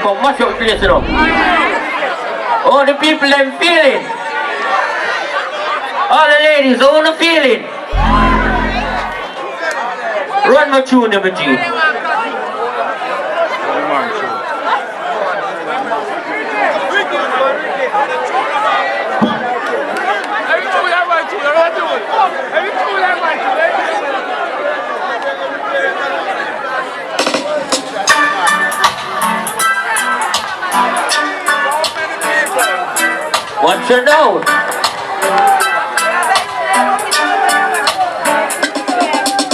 come mash up the place, you know. All the people them feeling. All the ladies, how you feeling? Run my tune, number G. What's your note?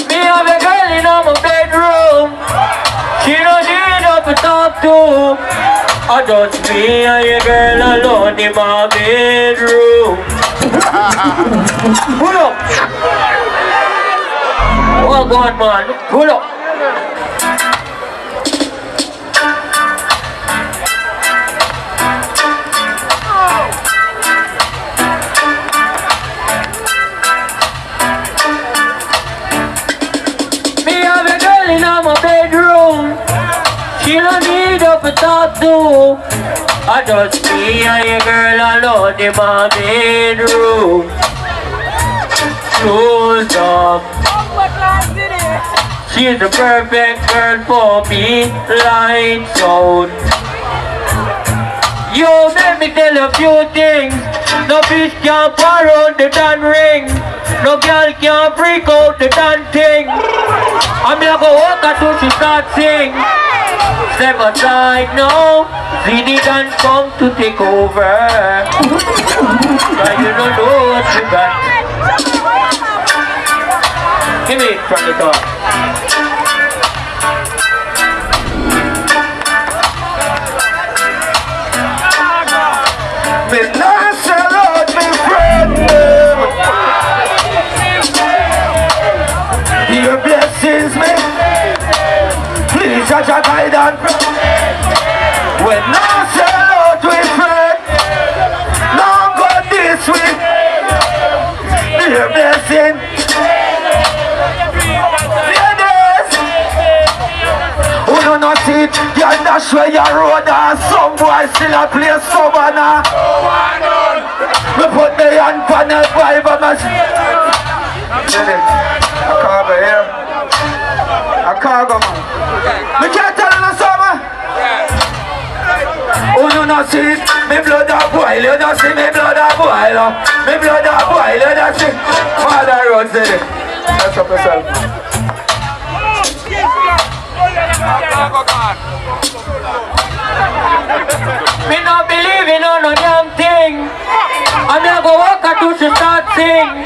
Me have a girl in my bedroom. She don't need up to talk to. I just me and your girl alone in my bedroom. Pull up. Oh God, man, pull up. In my bedroom, she don't need up to talk to. I just me and your girl alone in my bedroom. Close up. She's the perfect girl for me. Lights out. Yo, let me tell you a few things. No bitch can't pour out the damn ring. No girl can't freak out the damn thing. I'm gonna go walk until she start sing. Step aside now. Ziddy done come to take over. But you don't know what you got. Give me it from the top. Me not sell out me friend. Your blessings me. Please judge a guide and when not sell out we friend. Now go this way. Your blessing. Who do not see it? You dash where your road and some boy still a play summoner. Me put me hand on the Bible machine. A Khago here. A Khago man. Me can't tell you something. Who do not see it? Me blood a boil. You don't see me blood a boil. Me blood a boil. You don't see. Father Road said it. That's up yourself. Me not believe in no damn thing. I'm not gonna walk until she start sing.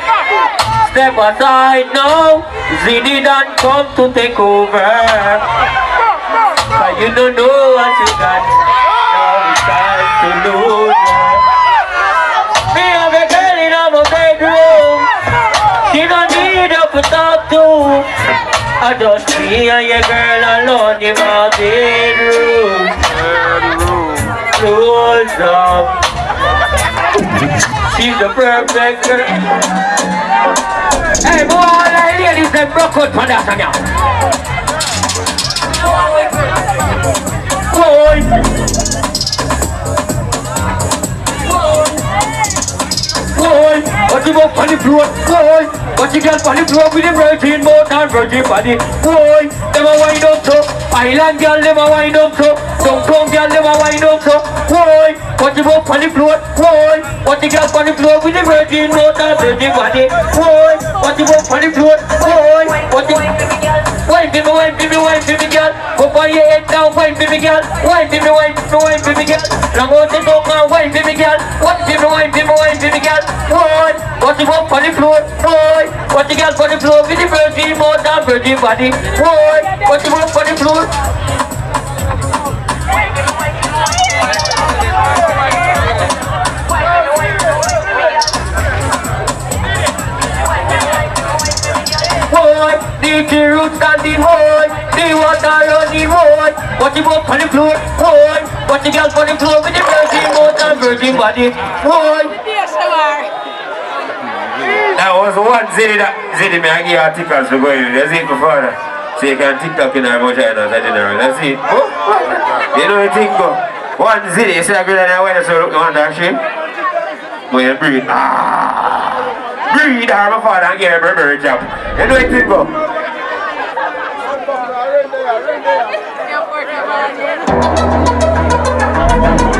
Step aside now. Ziddy done come to take over. But you don't know what you got. Now it's time to lose. Me have a girl in my bedroom. She don't need up to talk to. I just me and your girl alone in my bedroom. Close up. She's the perfect girl. Hey, boy, all the ladies them broke out for that now. Boy, what you walk on the floor? Boy, what you get on the floor with the virgin mouth and virgin body? Boy, them a wind up so. Island girl, them a wind up so. Downtown girl, them a wind up so. Boy, what you walk on the floor? Boy, what you get on the floor with the virgin mouth and virgin body? Boy, what you walk on the floor? Boy, what you... Wine baby, wine baby, wine baby girl. Go for your head down, wine baby girl. Wine baby, wine baby girl. Long out the dog now, wine baby girl. What baby, wine baby girl. Boy, what you walk on the floor? Boy, what you get on the floor with the virgin mouth and virgin body? Boy, what you walk on the floor? Boy, the roots standing boy, the water running boy. What you walk on the floor? Boy, what you get on the floor with the virgin mouth and virgin body? Boy. That was one Ziddy me I give articles for going. That's it before that. So you can TikTok in our vagina, that's general. That's it. Oh. You know the thing go. One Ziddy, you see that girl in the weather, so look, you want that shit? When you breathe, breathe hard before and get a bird job. You know the thing go.